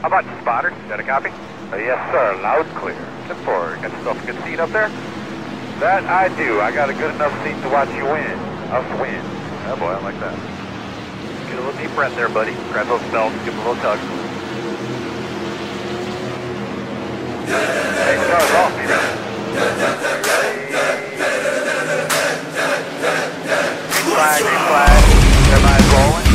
How about you, spotter? Got a copy? Yes, sir. Loud clear. 10-4. Got yourself a good seat up there? That I do. I got a good enough seat to watch you win. Us win. Oh boy, I like that. Get a little deep breath there, buddy. Grab those belts, give them a little tug. Hey, car's off, Peter. Green flag, green flag. Everybody's rolling.